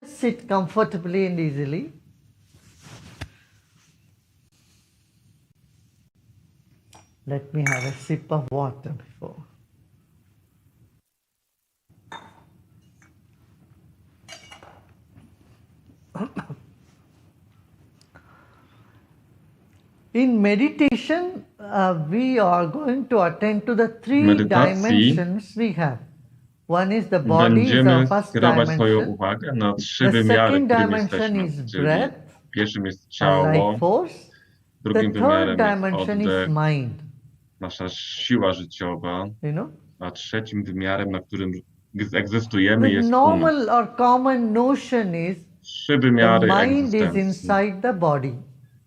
Sit comfortably and easily. Let me have a sip of water before. In meditation, we are going to attend to the W three medytacji dimensions we have. One is the body, is będziemy our first skierować swoją dimension. uwagę na trzy The wymiary, second którym dimension jesteśmy. is Czyli breath, pierwszym jest our life ciało, force. The drugim third wymiarem jest dimension is oddech, mind. nasza siła życiowa, You know, a trzecim wymiarem, na którym egzystujemy, the jest normal umysł. or common notion is Trzy the wymiary mind is egzystencji. inside the body.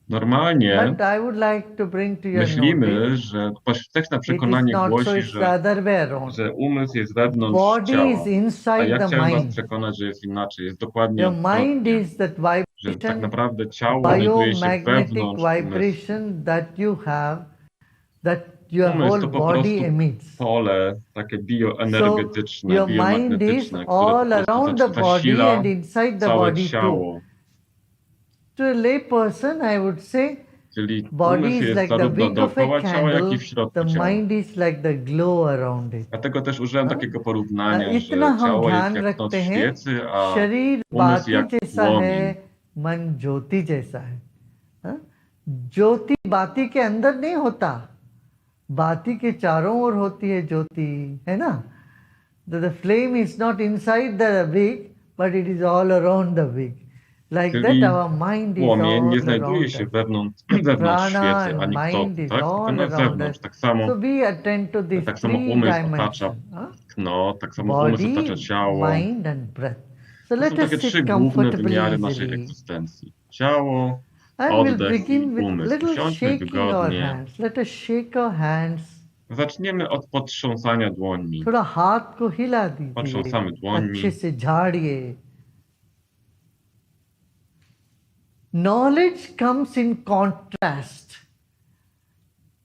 Normalnie But I would like to bring to your myślimy, notice, że powszechne it is przekonanie not so, głosi, it's the other way around. że umysł jest wewnątrz Body ciała. is A inside ja the chciałem was mind. przekonać, że jest inaczej. Jest dokładnie Your mind odwrotnie. is that Że tak vibration, naprawdę ciało znajduje się biomagnetic wewnątrz umysłu. vibration that you have, that your Umysł whole to po body prostu emits. pole takie So bioenergetyczne, your mind is biomagnetyczne, które po all prostu around the body zasila and inside the całe body too. ciało. To a lay person, I would say, Czyli body umysł is jest like the zarówno wick of a dookoła ciała, jak candle, i w środku the ciała. mind is like the glow around it. Dlatego też użyłem takiego porównania, इतना że हम ciało jest ध्यान jak noc रखते हैं, świecy, a शरीर umysł बाती jak जैसा płomień. है, मन ज्योति जैसा है. हाँ? ज्योति बाती के अंदर नहीं होता, बाती के चारों ओर होती है ज्योति, है ना? The flame is not inside the wick, but it is all around the wick. Like that, Czyli our mind is płomień nie all znajduje around się us. wewnątrz Prana świecy, and ani w mind toku, is tak? Tylko all na around zewnątrz. us. Tak samo, So we attend to these tak samo three umysł otacza dimensions. Huh? tchno, tak samo umysł otacza Body, ciało. mind and breath. So To let są us takie trzy sit główne comfortably wymiary naszej easily. egzystencji. Ciało, And we'll oddech i begin with umysł. little Usiądźmy shaking our wygodnie. hands. Let us shake our hands. Zaczniemy od potrząsania dłońmi. थोड़ा हाथ को हिला दीजिए, Potrząsamy अच्छे dłońmi. से झाड़िए. Knowledge comes in contrast.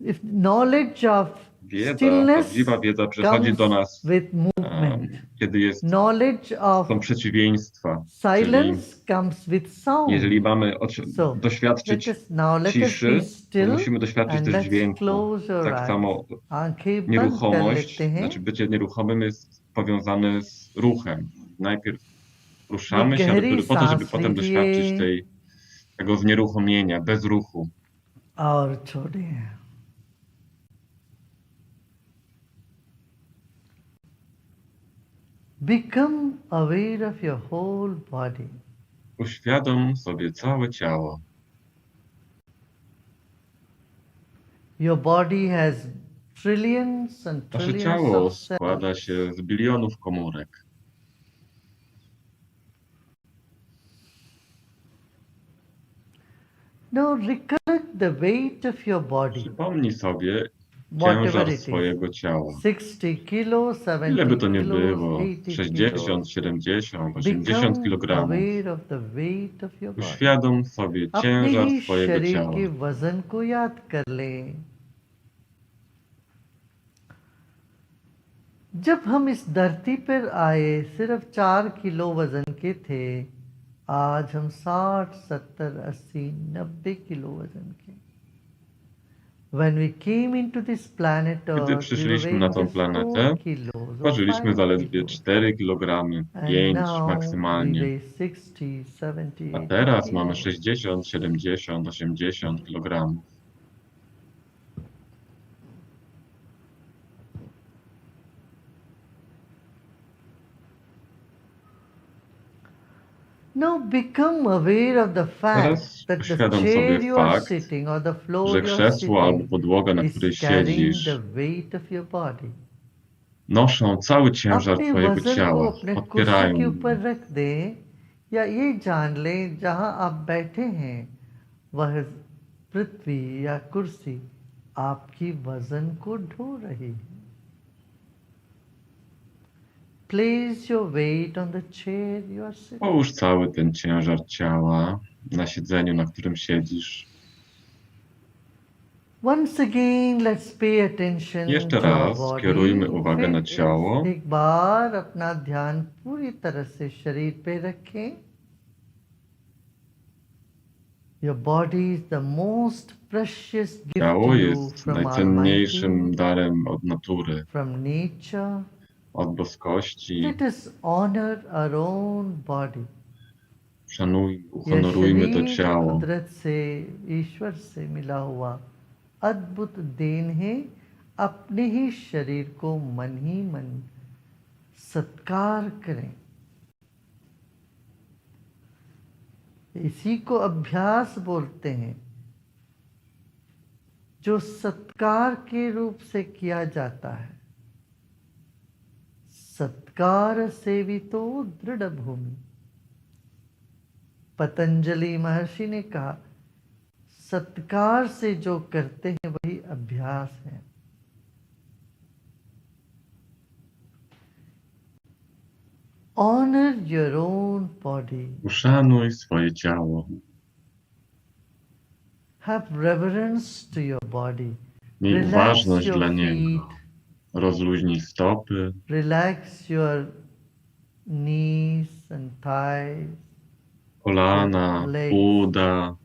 If knowledge of Wiedza, stillness prawdziwa wiedza przychodzi comes do nas, with movement. kiedy Knowledge of są przeciwieństwa. Czyli silence comes with sound. jeżeli mamy So, doświadczyć let us ciszy, be to still musimy doświadczyć and też let's dźwięku. close our Tak eyes. samo आंखें बंद कर nieruchomość, लेते हैं. znaczy bycie nieruchomym jest powiązane z ruchem. Najpierw ruszamy się, गहरी po to, żeby सांस potem doświadczyć लीजिए tego znieruchomienia, bez ruchu. और छोड़िए. Become aware of your whole body. Uświadom sobie całe ciało. Your body has trillions and Nasze trillions ciało of cells. składa się z bilionów komórek. Now recollect the weight of your body. Przypomnij sobie Whatever ciężar it is. swojego ciała. 60 kilos, 70 Ile by to nie kilos, było? 80 60, kilos. 70, 80 Become kg. aware of the weight of your body. Uświadom sobie अपने ciężar ही swojego शरीर ciała. के वजन को याद कर लें. जब हम इस धरती पर आए सिर्फ 4 किलो वजन के थे, आज हम 60, 70, 80, 90 किलो वजन के. When we came into this planet Gdy Earth, we were przyszliśmy na weighing tą just planetę, 4 kilos or ważyliśmy 5 zaledwie kilos. 4 kg, And 5 now we maksymalnie. weigh 60, 70, A 80 teraz mamy kilos. 60, 70, 80 kg. Now become aware of the fact Teraz that the uświadom chair sobie you are fakt, sitting or the floor że you are krzesło albo sitting podłoga, na której is carrying siedzisz, the weight of your body. noszą cały ciężar अपने twojego वजन को ciała, अपने कुर्सी podpierają के mnie. ऊपर रख दें या ये जान लें जहां आप बैठे हैं वह पृथ्वी या कुर्सी आपकी वजन को ढो रही है. Place your weight on the chair you are sitting. Połóż cały ten ciężar ciała na siedzeniu, na którym siedzisz. Once again, let's pay attention Jeszcze to our raz body. skierujmy uwagę na ciało. एक बार अपना ध्यान पूरी तरह से शरीर पे रखें. Your body is the most precious gift to Ciało you jest from najcenniejszym Almighty, darem od natury, from nature. od boskości. Let us honor our own body. यह Uhonorujmy to शरीर ciało. कुदरत से ईश्वर से मिला हुआ अद्भुत देन है। अपने ही शरीर को मन ही मन सत्कार करें। इसी को अभ्यास बोलते हैं, जो सत्कार के रूप से किया जाता है। सत्कार सेवितो दृढ़ भूमि। पतंजलि महर्षि ने कहा, सत्कार से जो करते हैं वही अभ्यास है। Honor your own body. Uszanuj swoje ciało. Have reverence to your body. Miej Relax uważność your dla feet. niego. Rozluźnij stopy, Relax your knees and thighs. kolana, Legs. uda,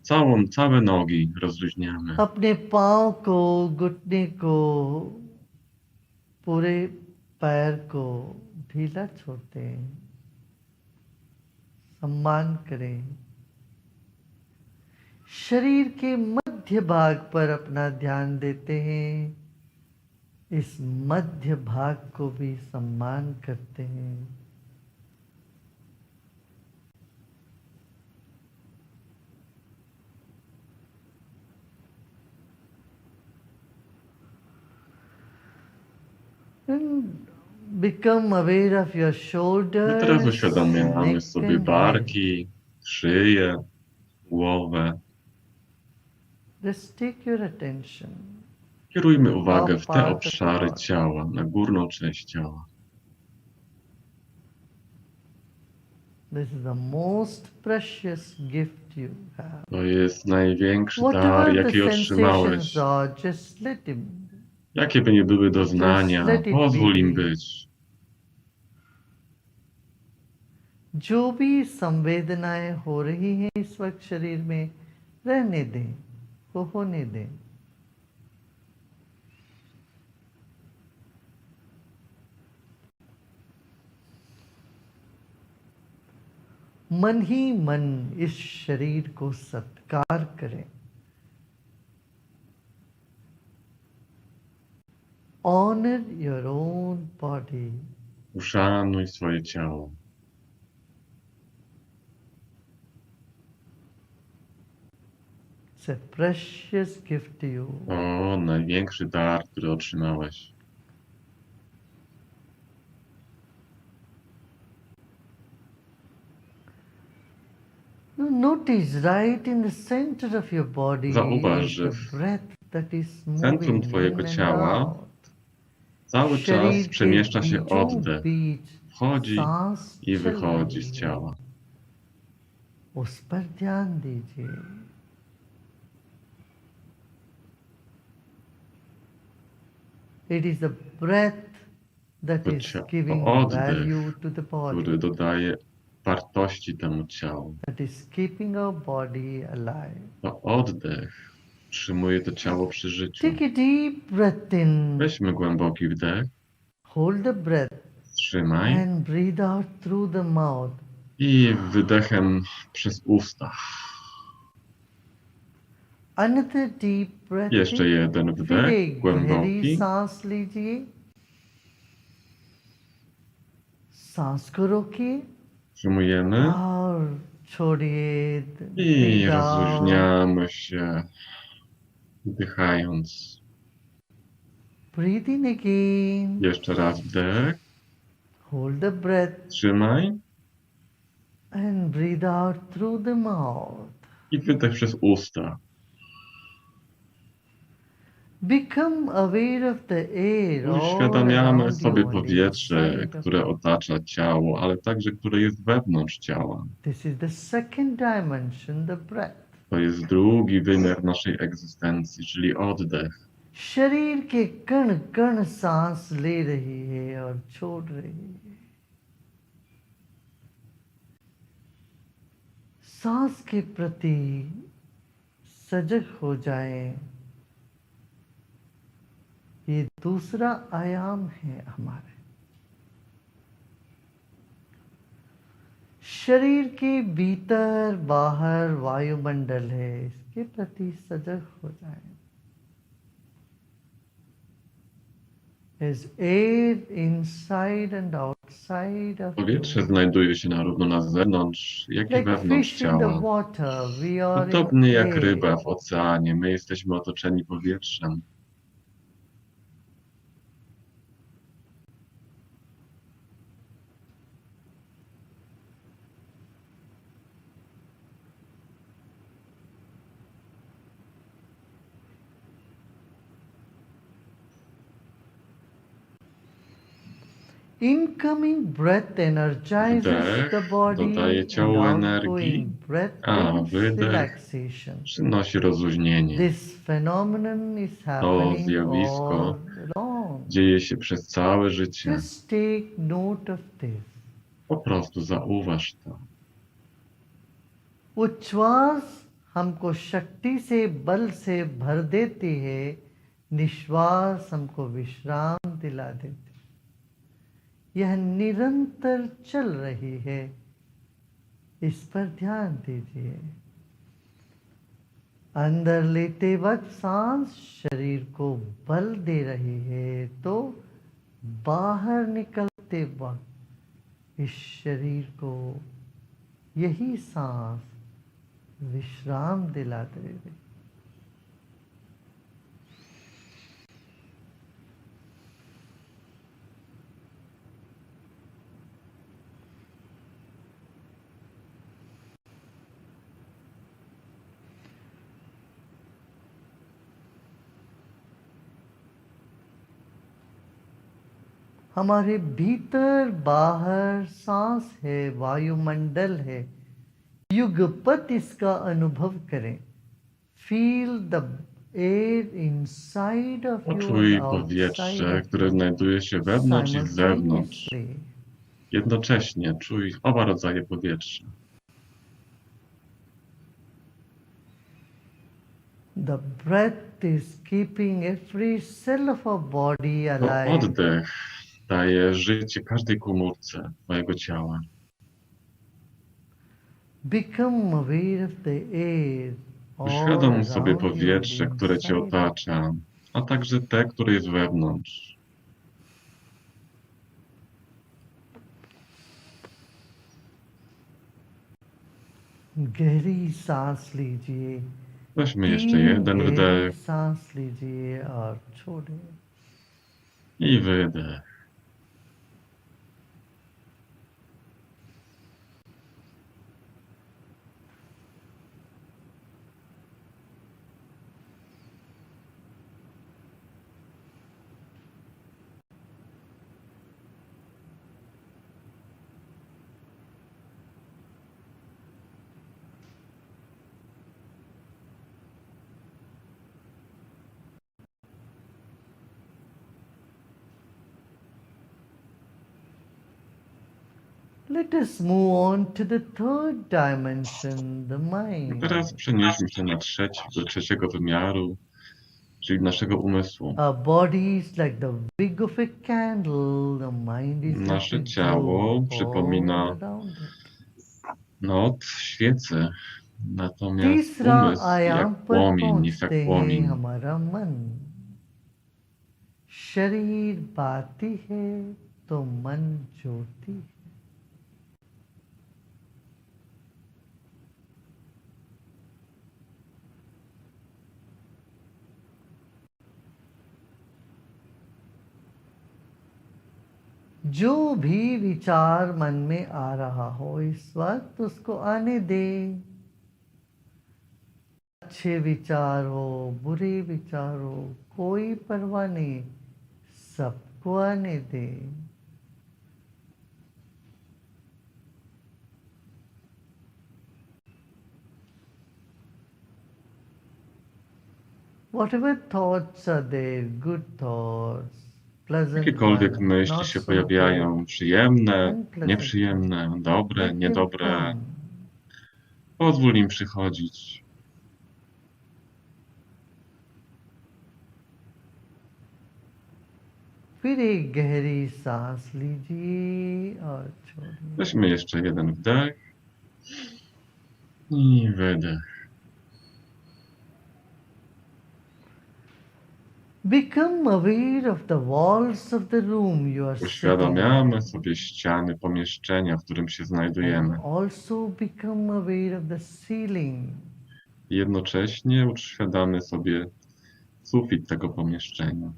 całe nogi rozluźniamy. अपने पाँव को, घुटने को, पूरे पैर को ढीला छोड़ते हैं। सम्मान करें। शरीर के मध्य भाग पर अपना ध्यान देते हैं। इस मध्य भाग को भी सम्मान करते हैं। And become aware of your My shoulders, teraz uświadamiamy neck sobie and head. barki, szyję, głowę. Just take your attention. Kierujmy uwagę w te obszary ciała, na górną część ciała. This is the most precious gift you have. To jest największy dar, Whatever the jaki sensations otrzymałeś. are, just let him. Jakie by nie były doznania, Just let it pozwól be. im być. जो भी संवेदनाएं हो रही हैं इस वक्त शरीर में, रहने दें, वो होने दें। मन ही मन इस शरीर को सत्कार करें। Honor your own body. Uszanuj swoje ciało. It's a precious gift to you. To największy dar, który otrzymałeś. Now notice right in the center of your body Zauważ, że the w breath that is centrum moving twojego in and ciała out. cały czas शरीर के przemieszcza się बीचों oddech. बीच Wchodzi सांस i चल wychodzi रही z है। ciała. उस पर ध्यान दीजिए। It is the breath that To is cia- giving to oddech, value to the który body, dodaje wartości temu ciału. that is keeping our body alive. To oddech utrzymuje to ciało przy życiu. Take a deep breath in, Weźmy głęboki wdech, hold the breath wstrzymaj and breathe out through the mouth. i wydechem przez usta. Another deep breath Jeszcze in, jeden फिर wdech एक गहरी głęboki. सांस लीजिए, सांस को रोकिए Wstrzymujemy और छोड़िए। i Breathe out. rozluźniamy się, wdychając. Breathe in again. Jeszcze raz wdech, Hold the breath trzymaj and breathe out through the mouth. i wydech przez usta. Become aware of the air all Uświadamiamy around sobie you and powietrze, inside of które you. otacza ciało, ale także które jest wewnątrz ciała. This is the second dimension, the breath. To jest drugi wymiar naszej egzystencji, czyli oddech. शरीर के कण कण सांस ले रही है और छोड़ रही है। सांस के प्रति सजग हो जाएं। ये दूसरा आयाम है हमारे। शरीर के भीतर बाहर वायुमंडल है, इसके प्रति सजग हो जाएं। Is air inside and outside of Powietrze you. znajduje się zarówno na zewnątrz, jak i Like wewnątrz fish in the ciała. water, we are in Podobnie jak air. ryba w oceanie, my jesteśmy otoczeni powietrzem. Incoming breath energizes Wdech the body dodaje and ciału energii, outgoing breath a brings wydech relaxation. przynosi rozluźnienie. This phenomenon is To happening zjawisko all along. dzieje się przez całe życie. Just take note of this. Po prostu zauważ to. उच्छ्वास हमको शक्ति से बल से भर देती है, निश्वास हमको विश्राम दिला देती है। यह निरंतर चल रही है, इस पर ध्यान दीजिए। अंदर लेते वक्त सांस शरीर को बल दे रही है, तो बाहर निकलते वक्त इस शरीर को यही सांस विश्राम दिला देगी। हमारे भीतर बाहर सांस है, वायुमंडल है, युगपत इसका अनुभव करें। Feel the air inside of you Poczuj and outside powietrze, of które you znajduje się wewnątrz i zewnątrz. simultaneously। Jednocześnie czuj oba rodzaje powietrza. The breath is keeping every cell of our body To alive. oddech daje życie każdej komórce twojego ciała. Become aware of the air all Uświadom sobie around you powietrze, które cię inside. otacza, a także te, które jest wewnątrz. गहरी सांस लीजिए। Weźmy jeszcze 3 jeden गहरी wdech सांस लीजिए और छोड़ें। i wydech. Let us move on to the third dimension, the mind. Teraz przenieśmy się na do trzeciego wymiaru, czyli naszego umysłu. Our body is like the wick of a candle, the mind is like Nasze a ciało globe przypomina all around it. not świecę, natomiast तीसरा umysł आयाम jak पर płomień, jest पहुंचते jak हैं płomień. हमारा मन। शरीर बाती है तो मन ज्योति है। जो भी विचार मन में आ रहा हो इस वक्त उसको आने दे। अच्छे विचार हो, बुरे विचार हो, कोई परवाह नहीं, सबको आने दे। Whatever thoughts are there, good thoughts, pleasant Jakiekolwiek ones, myśli not się so pojawiają, good, przyjemne, unpleasant nieprzyjemne, dobre, let them niedobre, come. pozwól im przychodzić. फिर एक गहरी सांस लीजिए और छोड़िए। Weźmy jeszcze jeden wdech i wydech. Become aware of the walls of the room you are sitting Uświadamiamy in, sobie ściany pomieszczenia, w którym się and znajdujemy. also become aware of the ceiling. Jednocześnie uświadamy sobie sufit tego pomieszczenia.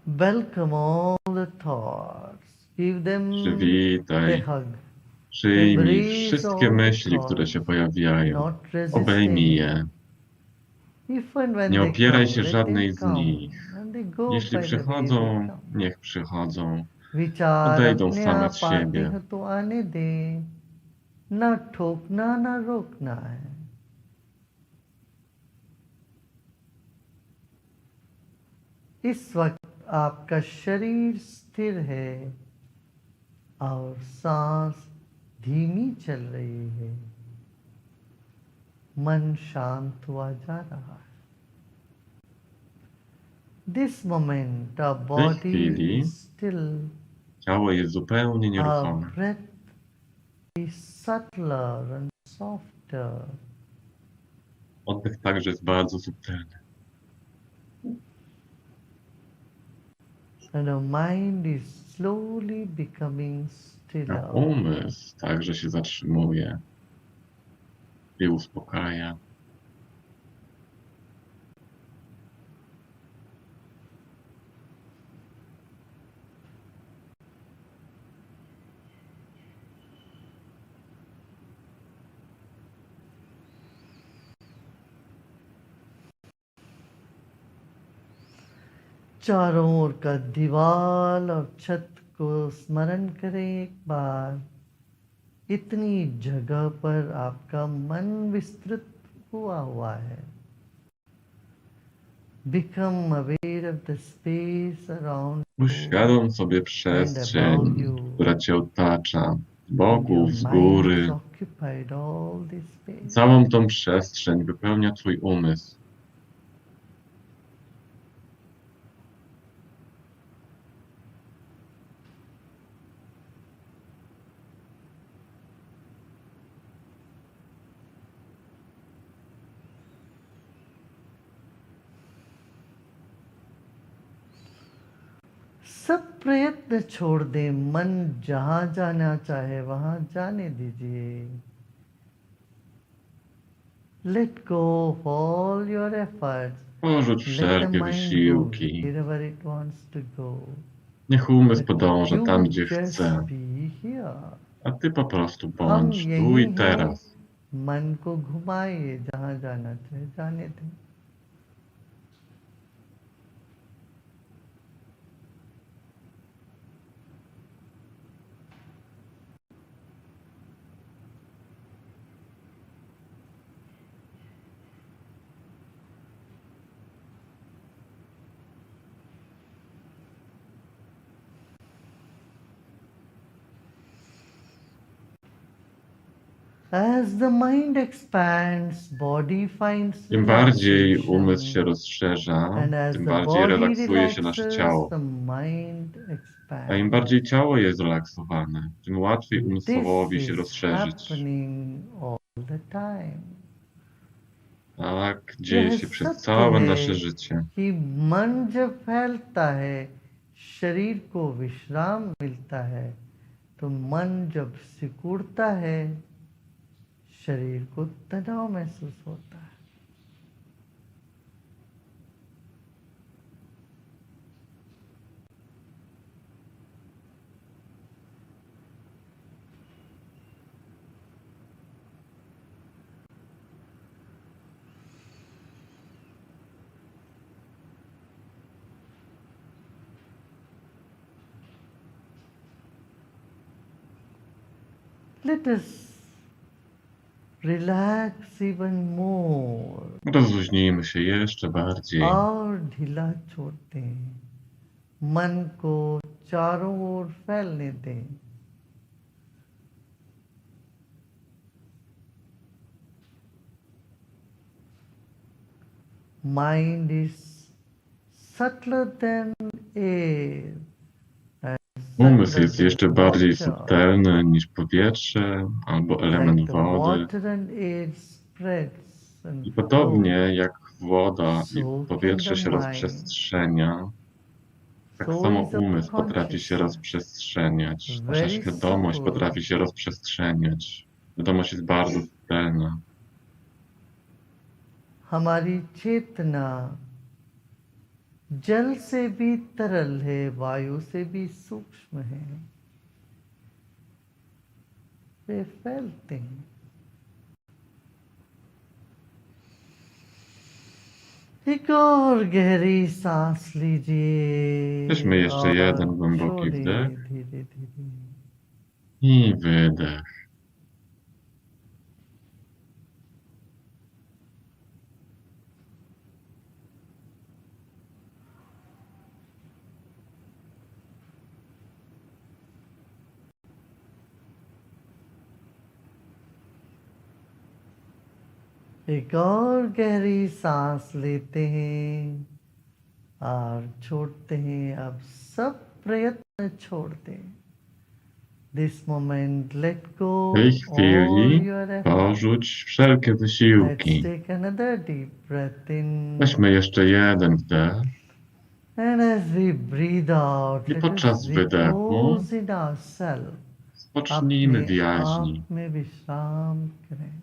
Welcome all the thoughts. Give them a Przywitaj, hug. przyjmij Embrace wszystkie all the myśli, które się thoughts, pojawiają. not Obejmij resisting. je. If and when Nie they opieraj come, się let them żadnej z come, nich. and they go Jeśli by the way they przychodzą, come. niech przychodzą. विचार Odejdą अपने same z आप आते siebie. हैं तो आने दे, ना ठोकना ना रोकना है। इस वक्त आपका शरीर स्थिर है और सांस धीमी चल रही है। मन शांत हुआ जा रहा है। This moment our W tej body chwili is still, ciało jest zupełnie our nieruchome. breath is subtler and softer. Oddech także jest bardzo subtelny. And our mind is slowly becoming A stiller. umysł także się zatrzymuje i uspokaja. चारों ओर का दीवार और छत को स्मरण करें एक बार। इतनी जगह पर आपका मन विस्तृत हुआ है। Become aware of the space around you Uświadom sobie and above przestrzeń, you. która cię otacza, z And boku, your z mind has góry. occupied all this space. Całą tą przestrzeń wypełnia twój umysł. सब प्रयत्न छोड़ दें, मन जहां जाना चाहे वहां जाने दीजिए। Let go of all your efforts. Porzuć Let the wszelkie mind go wysiłki. wherever it wants to go. Niech umysł But podąża you tam, gdzie just chce, be here. a ty po prostu हम bądź tu यही i हैं, teraz. मन को घुमाइए, जहां जाना चाहे जाने दें। As the mind expands, body finds Im bardziej relaxation, umysł się rozszerza, and as tym the bardziej body relaksuje się nasze relaxes, ciało. the mind A im expands. bardziej ciało jest zrelaksowane, tym łatwiej This umysłowi się is rozszerzyć. happening all the time. Tak dzieje यह się przez सत्य całe है nasze życie. कि मन जब फैलता है, शरीर को विश्राम मिलता है, तो मन जब सिकुड़ता है, शरीर को तनाव महसूस होता है। Let us Relax even more. Rozluźnijmy się jeszcze bardziej. और ढीला छोड़ते हैं, मन को चारों ओर फैलने दें। Mind is subtler than air, Umysł jest subtler jeszcze than bardziej water. subtelny niż powietrze albo Like element the wody. water and air spreads and I podobnie flows, jak woda i so powietrze can się the mind. rozprzestrzenia, tak So samo is our umysł potrafi się consciousness. rozprzestrzeniać. Nasza Very świadomość subtle. potrafi się rozprzestrzeniać. Wiadomość jest bardzo subtelna. हमारी चेतना जल से भी तरल है, वायु से भी सूक्ष्म है, वे फैलते हैं। एक और गहरी सांस लीजिए Weźmy jeszcze jeden और głęboki छोड़िए wdech धीरे धीरे। i wydech. एक और गहरी सांस लेते हैं और छोड़ते हैं। अब सब प्रयत्न छोड़ दें। This moment, let go W tej all chwili your efforts. porzuć wszelkie Let's wysiłki. take another deep breath in. Weźmy jeszcze jeden wdech And as we breathe out, i let podczas us wydechu repose in ourselves. spocznijmy अपने w jaźni. आप में विश्राम करें।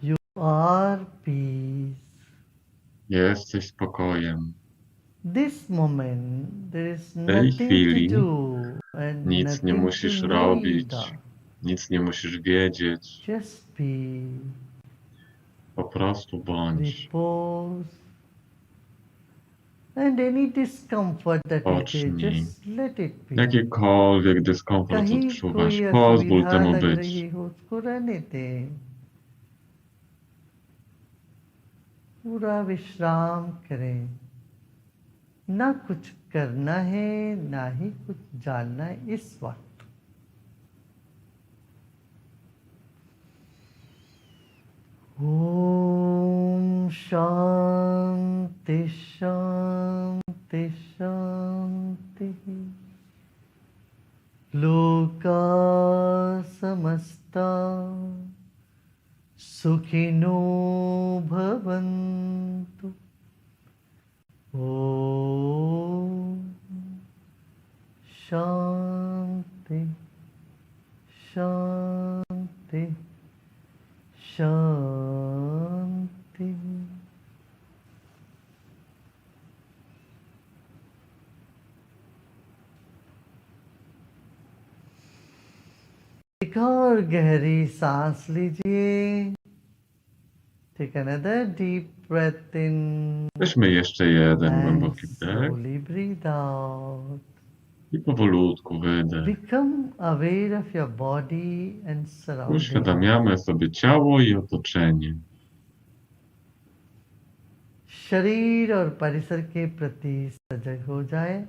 You are peace. Jesteś spokojem. This moment, there is tej nothing to chwili do and Nic nie nothing musisz to robić, need. nic nie musisz wiedzieć. Just be, Po prostu bądź. repose, and any discomfort that it is, Pocznij. just let it be. Jakikolwiek dyskomfort कहीं odczuwasz, कोई pozwól असुविधा temu लग być. रही हो उसको रहने दे। पूरा विश्राम करें। ना कुछ करना है, ना ही कुछ जानना है इस वक्त। ओम शांति शांति शांति। लोका समस्ता सुखिनो भवन्तु। ओम शांति शांति शांति। एक और गहरी सांस लीजिए। Take another deep breath in Weźmy jeszcze jeden and głęboki wdech slowly breathe out. i powolutku wydech. Become aware of your body and surroundings. Uświadamiamy sobie ciało i otoczenie. शरीर और परिसर के प्रति सजग हो जाए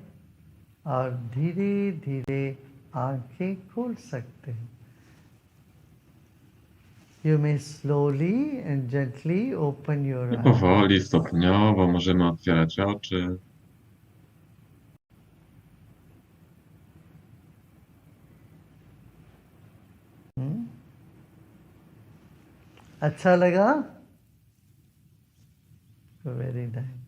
और धीरे धीरे आंखें खोल सकते हैं। You may slowly and gently open your I eyes. powoli, stopniowo możemy otwierać oczy. अच्छा लगा? Very nice.